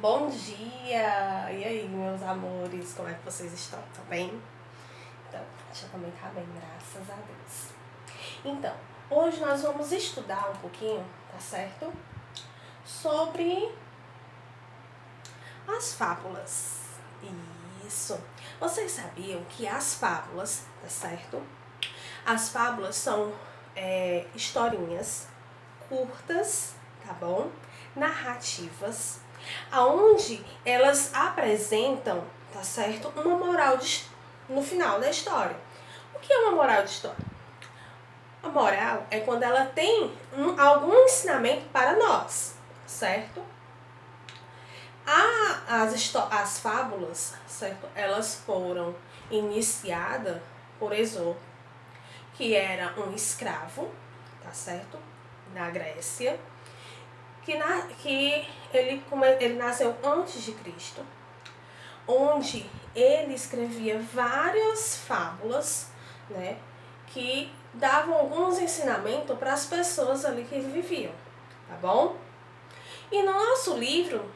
Bom dia! E aí, meus amores, como é que vocês estão? Tá bem? Então, a gente também tá bem, graças a Deus. Então, hoje nós vamos estudar um pouquinho, tá certo? Sobre as fábulas. Isso! Vocês sabiam que as fábulas, tá certo? As fábulas são historinhas curtas, tá bom? Narrativas, aonde elas apresentam, tá certo? Uma moral no final da história. O que é uma moral de história? A moral é quando ela tem algum ensinamento para nós, certo? As fábulas, certo? Elas foram iniciadas por Esopo, que era um escravo, tá certo? Na Grécia, que ele nasceu antes de Cristo, onde ele escrevia várias fábulas, né, que davam alguns ensinamentos para as pessoas ali que viviam, tá bom? E no nosso livro,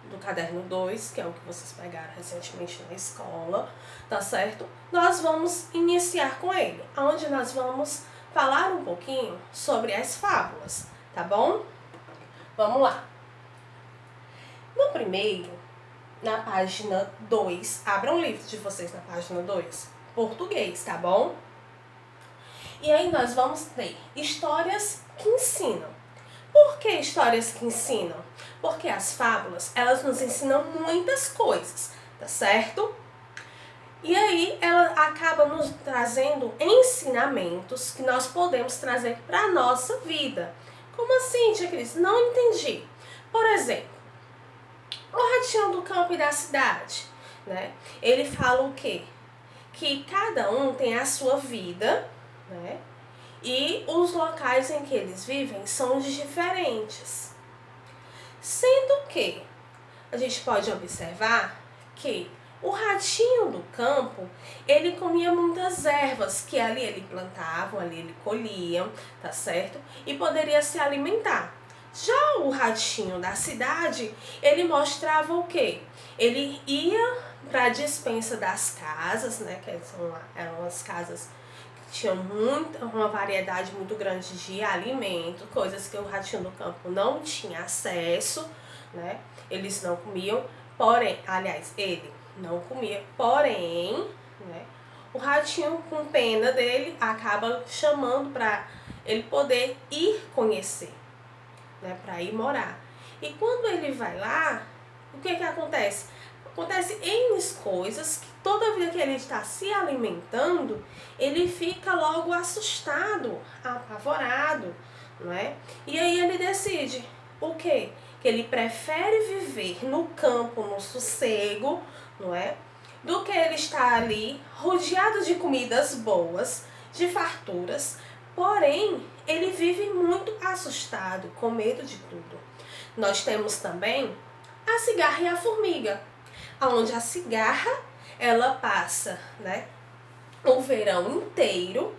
do caderno 2, que é o que vocês pegaram recentemente na escola, tá certo? Nós vamos iniciar com ele, onde nós vamos falar um pouquinho sobre as fábulas, tá bom? Vamos lá. No primeiro, na página 2, abram o livro de vocês na página 2, português, tá bom? E aí nós vamos ter histórias que ensinam. Por que histórias que ensinam? Porque as fábulas, elas nos ensinam muitas coisas, tá certo? E aí ela acaba nos trazendo ensinamentos que nós podemos trazer para a nossa vida. Como assim, tia Cris? Não entendi. Por exemplo, o Ratinho do Campo e da Cidade, né? Ele fala o quê? Que cada um tem a sua vida, né? E os locais em que eles vivem são diferentes. Sendo que a gente pode observar que o ratinho do campo, ele comia muitas ervas que ali ele plantava, ali ele colhia, tá certo? E poderia se alimentar. Já o ratinho da cidade, ele mostrava o quê? Ele ia para a despensa das casas, né? Que eram as casas que tinham uma variedade muito grande de alimento, coisas que o ratinho do campo não tinha acesso, né? Eles não comiam, porém, aliás, ele não comia, porém, né, o ratinho, com pena dele, acaba chamando para ele poder ir conhecer, né, para ir morar. E quando ele vai lá, o que acontece? Acontece N coisas que toda vida que ele está se alimentando, ele fica logo assustado, apavorado, não é? E aí ele decide o quê? Que ele prefere viver no campo, no sossego, não é? Do que ele estar ali rodeado de comidas boas, de farturas, porém ele vive muito assustado, com medo de tudo. Nós temos também a cigarra e a formiga, onde a cigarra ela passa, né, o verão inteiro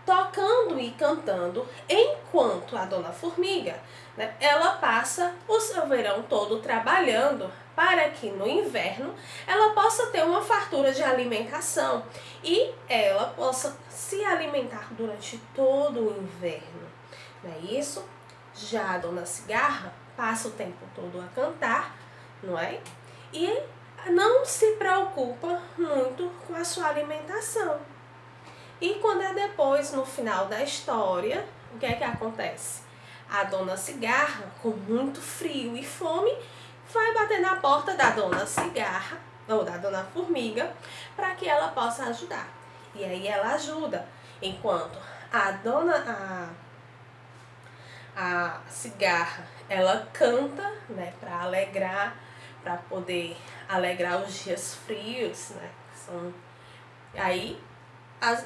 tocando e cantando, enquanto a dona formiga, né, ela passa o seu verão todo trabalhando para que no inverno ela possa ter uma fartura de alimentação e ela possa se alimentar durante todo o inverno. Não é isso? Já a dona cigarra passa o tempo todo a cantar, não é? E não se preocupa muito com a sua alimentação. E quando é depois, no final da história, o que é que acontece? A dona cigarra, com muito frio e fome, vai bater na porta da dona cigarra, ou da dona formiga, para que ela possa ajudar. E aí ela ajuda, enquanto a cigarra, ela canta, né, para alegrar, para poder alegrar os dias frios, né? Aí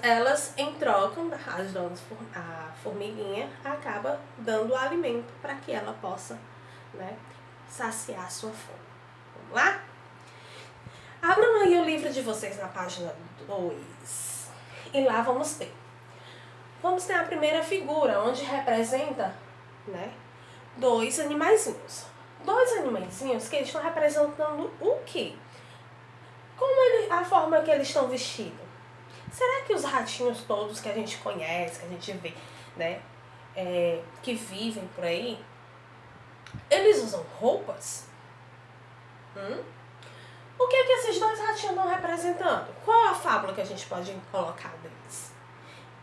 elas trocam, a formiguinha acaba dando o alimento para que ela possa, né, saciar sua fome. Vamos lá? Abram aí o livro de vocês na página 2 e lá vamos ter a primeira figura, onde representa, né, dois animaizinhos. Dois animaizinhos que eles estão representando o quê? A forma que eles estão vestidos? Será que os ratinhos todos que a gente conhece, que a gente vê, né, que vivem por aí, eles usam roupas? O que esses dois ratinhos estão representando? Qual a fábula que a gente pode colocar deles?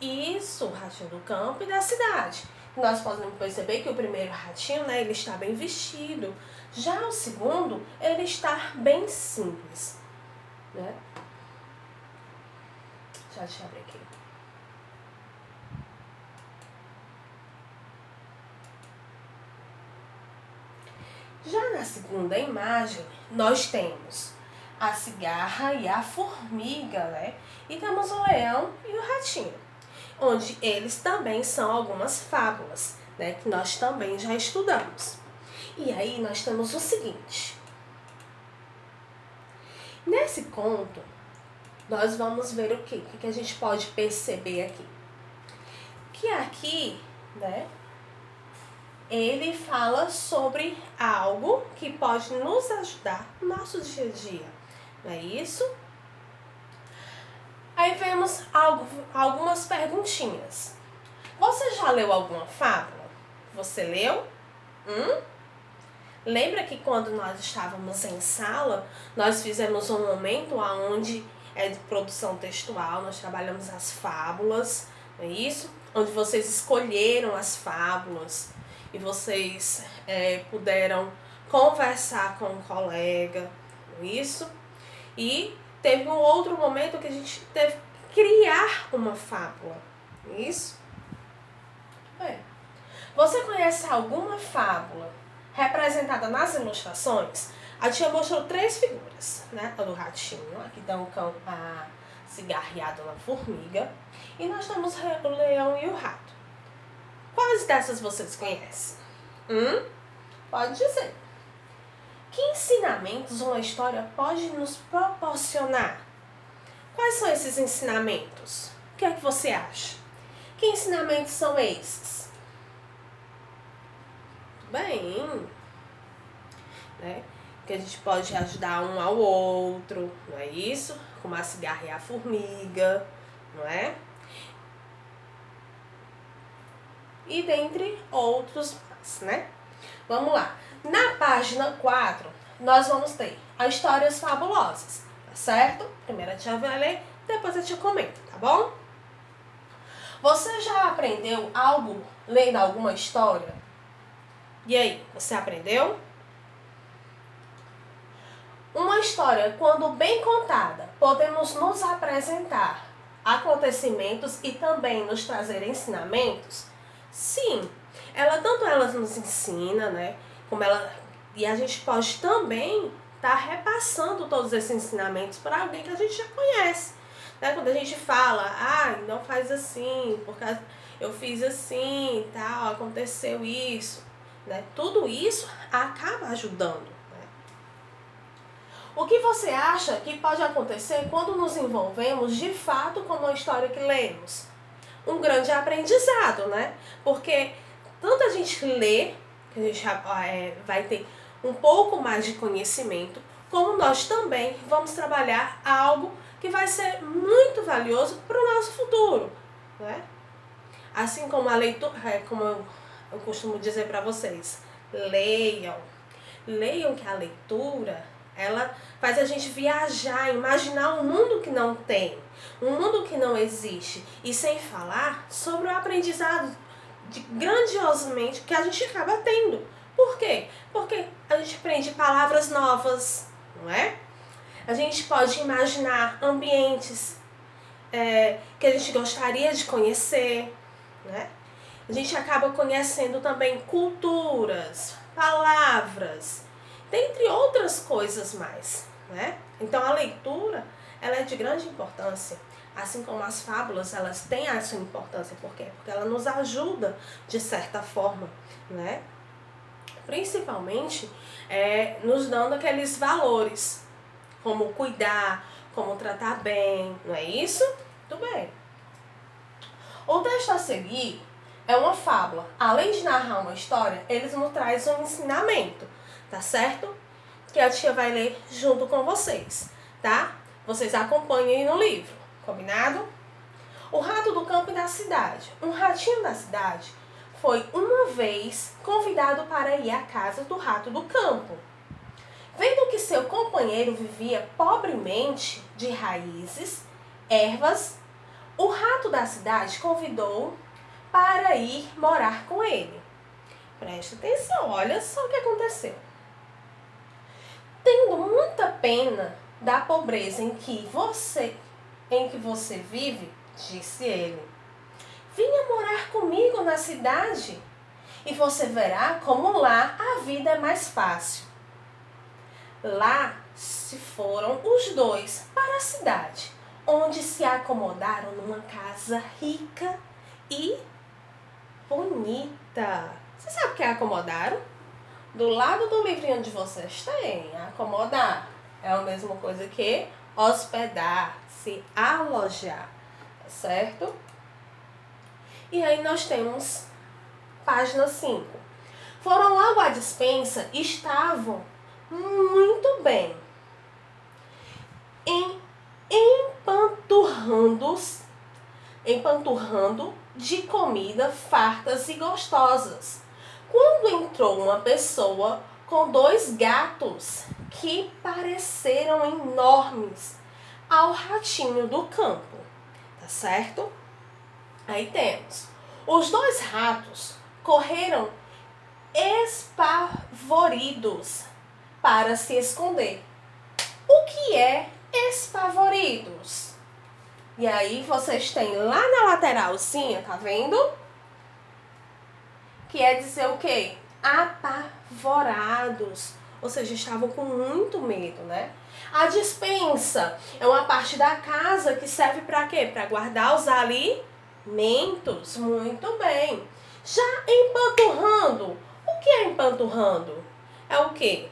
Isso, o ratinho do campo e da cidade. Nós podemos perceber que o primeiro ratinho, né, ele está bem vestido. Já o segundo, ele está bem simples, né? Deixa eu abrir aqui. Já na segunda imagem, nós temos a cigarra e a formiga, né? E temos o leão e o ratinho, onde eles também são algumas fábulas, né? Que nós também já estudamos. E aí nós temos o seguinte. Nesse conto, nós vamos ver o quê? O que a gente pode perceber aqui? Que aqui, né? Ele fala sobre algo que pode nos ajudar no nosso dia a dia. Não é isso? Aí vemos algumas perguntinhas. Você já leu alguma fábula? Você leu? Lembra que quando nós estávamos em sala, nós fizemos um momento onde é de produção textual, nós trabalhamos as fábulas, não é isso? Onde vocês escolheram as fábulas e vocês puderam conversar com um colega, não é isso? E teve um outro momento que a gente teve que criar uma fábula, não é isso? Você conhece alguma fábula representada nas ilustrações? A tia mostrou 3 figuras, né? A do ratinho, aqui está o cão, a cigarra e a dona formiga. E nós temos o leão e o rato. Quais dessas vocês conhecem? Pode dizer. Que ensinamentos uma história pode nos proporcionar? Quais são esses ensinamentos? O que é que você acha? Que ensinamentos são esses? Bem, né? Que a gente pode ajudar um ao outro, não é isso? Como a cigarra e a formiga, não é? E dentre outros mais, né? Vamos lá. Na página 4, nós vamos ter as histórias fabulosas, tá certo? Primeiro a tia vai ler, depois a tia comenta, tá bom? Você já aprendeu algo lendo alguma história? E aí, você aprendeu? Uma história, quando bem contada, podemos nos apresentar acontecimentos e também nos trazer ensinamentos? Sim, ela nos ensina, né? E a gente pode também estar repassando todos esses ensinamentos para alguém que a gente já conhece. Né? Quando a gente fala, não faz assim, porque eu fiz assim, tal, aconteceu isso. Né? Tudo isso acaba ajudando. O que você acha que pode acontecer quando nos envolvemos de fato com uma história que lemos? Um grande aprendizado, né? Porque tanto a gente lê, que a gente vai ter um pouco mais de conhecimento, como nós também vamos trabalhar algo que vai ser muito valioso para o nosso futuro, né? Assim como a leitura, como eu costumo dizer para vocês, leiam que a leitura, ela faz a gente viajar, imaginar um mundo que não tem, um mundo que não existe. E sem falar sobre o aprendizado grandiosamente que a gente acaba tendo. Por quê? Porque a gente aprende palavras novas, não é? A gente pode imaginar ambientes que a gente gostaria de conhecer, né? A gente acaba conhecendo também culturas, palavras, dentre outras coisas mais, né? Então a leitura, ela é de grande importância, assim como as fábulas, elas têm a sua importância. Por quê? Porque ela nos ajuda de certa forma, né? Principalmente nos dando aqueles valores, como cuidar, como tratar bem, não é isso? Tudo bem. O texto a seguir é uma fábula. Além de narrar uma história, eles nos trazem um ensinamento, tá certo? Que a tia vai ler junto com vocês, tá? Vocês acompanhem aí no livro, combinado? O rato do campo e da cidade. Um ratinho da cidade foi uma vez convidado para ir à casa do rato do campo. Vendo que seu companheiro vivia pobremente de raízes, ervas, o rato da cidade convidou para ir morar com ele. Preste atenção, olha só o que aconteceu. Tendo muita pena da pobreza em que você vive, disse ele, venha morar comigo na cidade e você verá como lá a vida é mais fácil. Lá se foram os dois para a cidade, onde se acomodaram numa casa rica e bonita. Você sabe o que é acomodaram? Do lado do livrinho de vocês tem acomodar. É a mesma coisa que hospedar, se alojar, tá certo? E aí nós temos página 5. Foram logo à despensa e estavam muito bem empanturrando de comida fartas e gostosas, quando entrou uma pessoa com 2 gatos que pareceram enormes ao ratinho do campo, tá certo? Aí temos, os 2 ratos correram espavoridos para se esconder. O que é espavoridos? E aí vocês têm lá na lateralzinha, tá vendo? Que é dizer o quê? Apavorados. Ou seja, estavam com muito medo, né? A despensa é uma parte da casa que serve para quê? Para guardar os alimentos. Muito bem. Já empanturrando. O que é empanturrando? É o quê?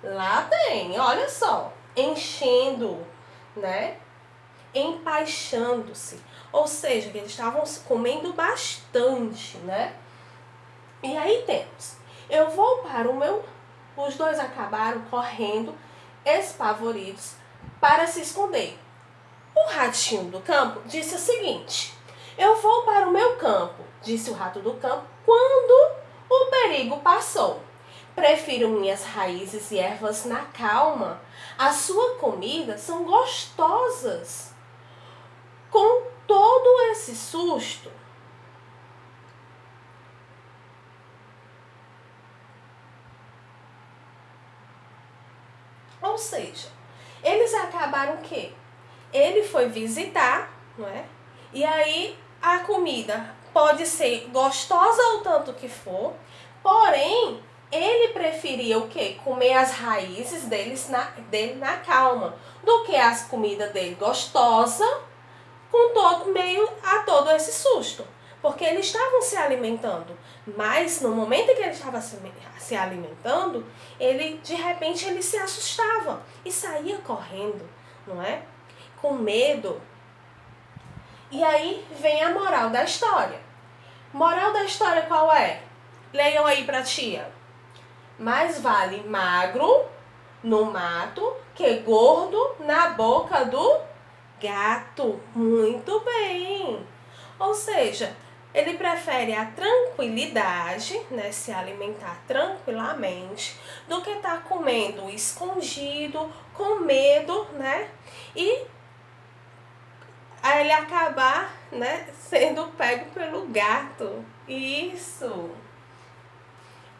Lá tem, olha só. Enchendo, né? Empaixando-se. Ou seja, que eles estavam comendo bastante, né? E aí temos, eu vou para o meu... Os 2 acabaram correndo, espavoridos, para se esconder. O ratinho do campo disse o seguinte, eu vou para o meu campo, disse o rato do campo, quando o perigo passou. Prefiro minhas raízes e ervas na calma. A sua comida são gostosas. Com todo esse susto, ou seja, eles acabaram o quê? Ele foi visitar, não é? E aí a comida pode ser gostosa o tanto que for, porém, ele preferia o quê? Comer as raízes dele na calma, do que as comidas dele gostosa, com meio a todo esse susto. Porque eles estavam se alimentando. Mas no momento em que ele estava se alimentando, de repente ele se assustava e saía correndo, não é? Com medo. E aí vem a moral da história. Moral da história qual é? Leiam aí pra tia. Mais vale magro no mato que gordo na boca do gato. Muito bem. Ou seja, ele prefere a tranquilidade, né, se alimentar tranquilamente, do que estar comendo escondido, com medo, né, e ele acabar, né, sendo pego pelo gato. Isso.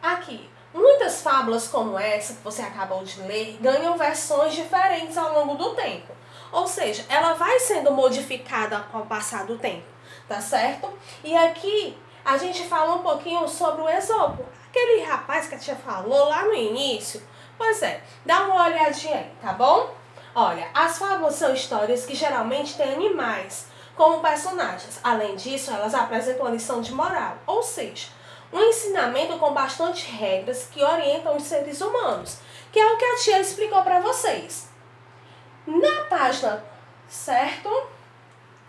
Aqui, muitas fábulas como essa que você acabou de ler ganham versões diferentes ao longo do tempo. Ou seja, ela vai sendo modificada ao passar do tempo, tá certo? E aqui a gente fala um pouquinho sobre o Esopo, aquele rapaz que a tia falou lá no início. Pois é, dá uma olhadinha aí, tá bom? Olha, as fábulas são histórias que geralmente têm animais como personagens. Além disso, elas apresentam uma lição de moral, ou seja, um ensinamento com bastante regras que orientam os seres humanos, que é o que a tia explicou para vocês. Na página, certo?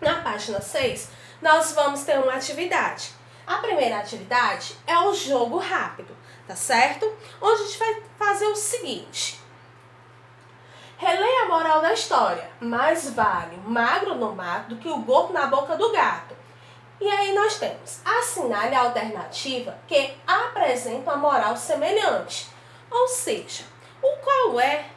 Na página 6, nós vamos ter uma atividade. A primeira atividade é o jogo rápido, tá certo? Onde a gente vai fazer o seguinte. Releia a moral da história. Mais vale o magro no mato do que o gordo na boca do gato. E aí nós temos, assinale a alternativa que apresenta uma moral semelhante. Ou seja, qual é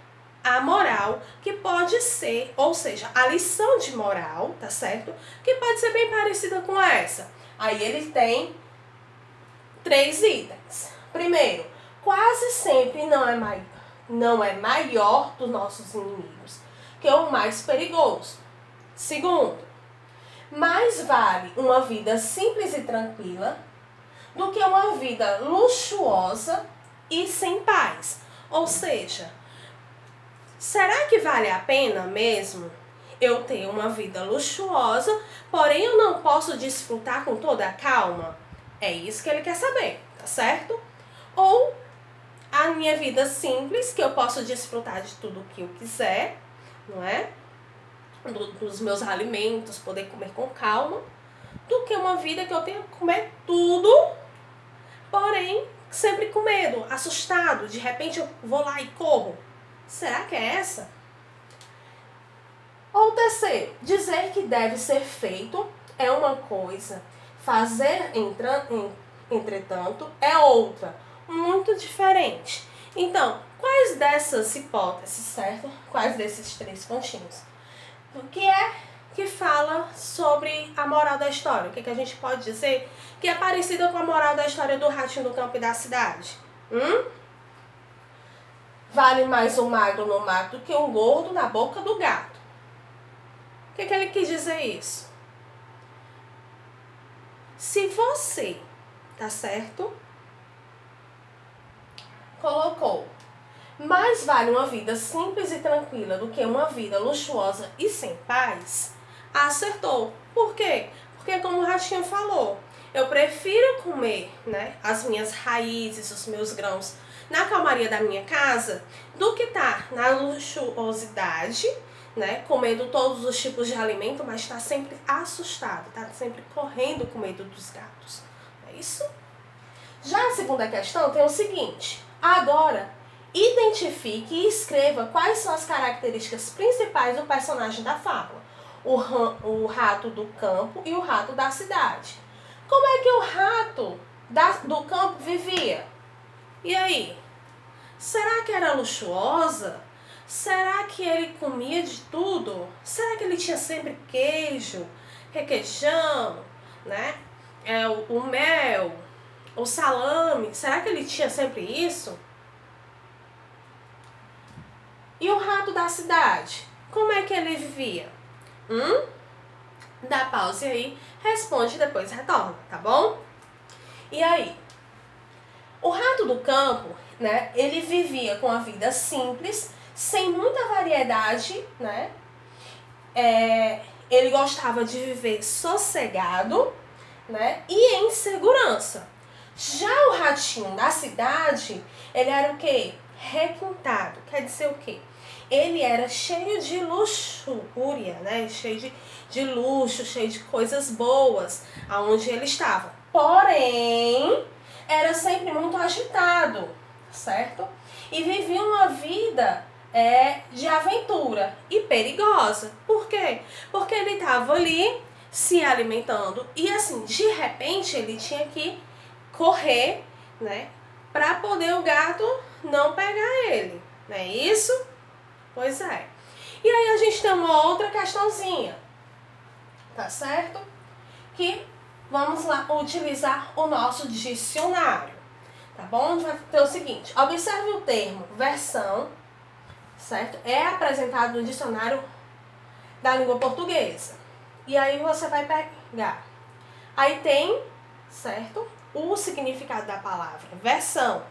a moral que pode ser, ou seja, a lição de moral, tá certo? Que pode ser bem parecida com essa. Aí ele tem 3 itens. Primeiro, quase sempre não é maior dos nossos inimigos que o mais perigoso. Segundo, mais vale uma vida simples e tranquila do que uma vida luxuosa e sem paz. Ou seja, será que vale a pena mesmo eu ter uma vida luxuosa, porém eu não posso desfrutar com toda a calma? É isso que ele quer saber, tá certo? Ou a minha vida simples, que eu posso desfrutar de tudo o que eu quiser, não é? Dos meus alimentos, poder comer com calma, do que uma vida que eu tenho que comer tudo, porém sempre com medo, assustado, de repente eu vou lá e corro. Será que é essa? Ou terceiro, dizer que deve ser feito é uma coisa, fazer entretanto é outra, muito diferente. Então, quais dessas hipóteses, certo? Quais desses 3 pontinhos? O que é que fala sobre a moral da história? O que a gente pode dizer que é parecida com a moral da história do ratinho do campo e da cidade? Vale mais um magro no mato do que um gordo na boca do gato. O que ele quis dizer isso? Se você, tá certo? Colocou, mais vale uma vida simples e tranquila do que uma vida luxuosa e sem paz, acertou. Por quê? Porque como o ratinho falou, eu prefiro comer, né, as minhas raízes, os meus grãos na calmaria da minha casa, do que estar na luxuosidade, né, comendo todos os tipos de alimento, mas está sempre assustado, está sempre correndo com medo dos gatos. É isso? Já a segunda questão tem o seguinte. Agora, identifique e escreva quais são as características principais do personagem da fábula. O rato do campo e o rato da cidade. Como é que o rato do campo vivia? E aí? Será que era luxuosa? Será que ele comia de tudo? Será que ele tinha sempre queijo, requeijão, né? O mel, o salame? Será que ele tinha sempre isso? E o rato da cidade? Como é que ele vivia? Dá pausa aí, responde e depois retorna, tá bom? E aí? O rato do campo, né? Ele vivia com a vida simples, sem muita variedade, né? Ele gostava de viver sossegado, né? E em segurança. Já o ratinho da cidade, ele era o quê? Requintado. Quer dizer o quê? Ele era cheio de luxúria, né? Cheio de luxo, cheio de coisas boas, aonde ele estava. Porém, era sempre muito agitado, certo? E vivia uma vida de aventura e perigosa. Por quê? Porque ele estava ali se alimentando e assim, de repente ele tinha que correr, né, para poder o gato não pegar ele, não é isso? Pois é. E aí a gente tem uma outra questãozinha, tá certo? Que vamos lá utilizar o nosso dicionário, tá bom? A gente vai ter o seguinte, observe o termo versão, certo? É apresentado no dicionário da língua portuguesa. E aí você vai pegar. Aí tem, certo? O significado da palavra versão.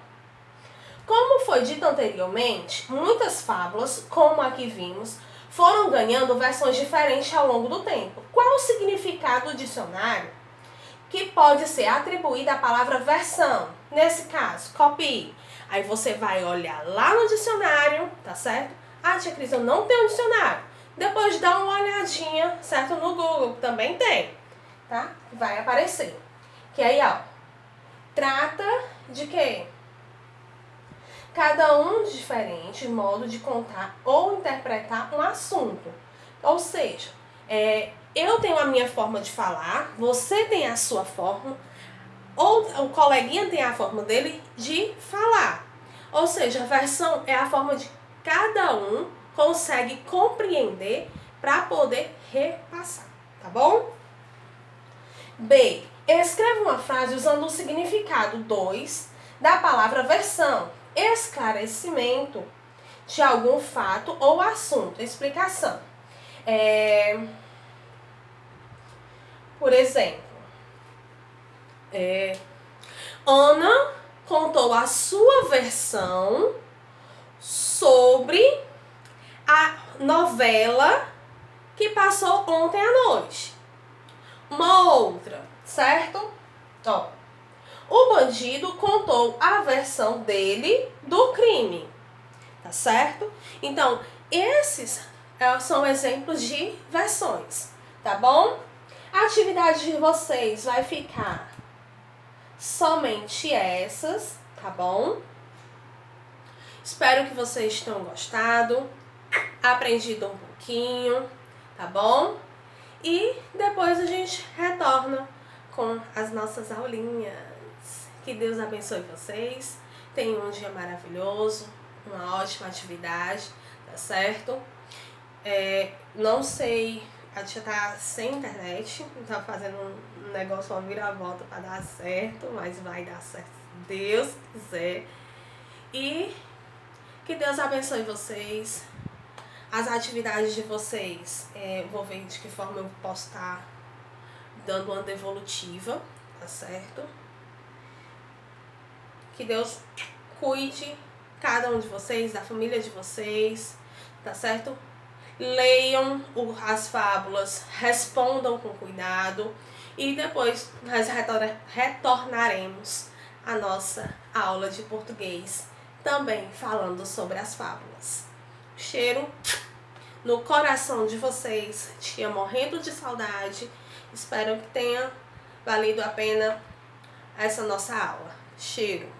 Como foi dito anteriormente, muitas fábulas, como a que vimos, foram ganhando versões diferentes ao longo do tempo. Qual o significado do dicionário que pode ser atribuído à palavra versão? Nesse caso, copie. Aí você vai olhar lá no dicionário, tá certo? Ah, tia Cris, eu não tenho um dicionário. Depois dá uma olhadinha, certo? No Google, também tem, tá? Vai aparecer. Que aí, ó, trata de quê? Cada um diferente modo de contar ou interpretar um assunto. Ou seja, eu tenho a minha forma de falar, você tem a sua forma, ou o coleguinha tem a forma dele de falar. Ou seja, a versão é a forma de cada um consegue compreender para poder repassar, tá bom? B. Escreva uma frase usando o significado 2 da palavra versão, esclarecimento de algum fato ou assunto, explicação. Por exemplo, Ana contou a sua versão sobre a novela que passou ontem à noite. Uma outra, certo? Ó, o bandido contou a versão dele do crime, tá certo? Então, esses são exemplos de versões, tá bom? A atividade de vocês vai ficar somente essas, tá bom? Espero que vocês tenham gostado, aprendido um pouquinho, tá bom? E depois a gente retorna com as nossas aulinhas. Que Deus abençoe vocês. Tenham um dia maravilhoso, uma ótima atividade, tá certo? Não sei, a tia tá sem internet, tá fazendo um negócio, uma viravolta pra dar certo, mas vai dar certo se Deus quiser. E que Deus abençoe vocês. As atividades de vocês, vou ver de que forma eu posso estar dando uma devolutiva, tá certo? Que Deus cuide cada um de vocês, da família de vocês, tá certo? Leiam as fábulas, respondam com cuidado e depois nós retornaremos à nossa aula de português, também falando sobre as fábulas. Cheiro no coração de vocês, tia morrendo de saudade. Espero que tenha valido a pena essa nossa aula. Cheiro.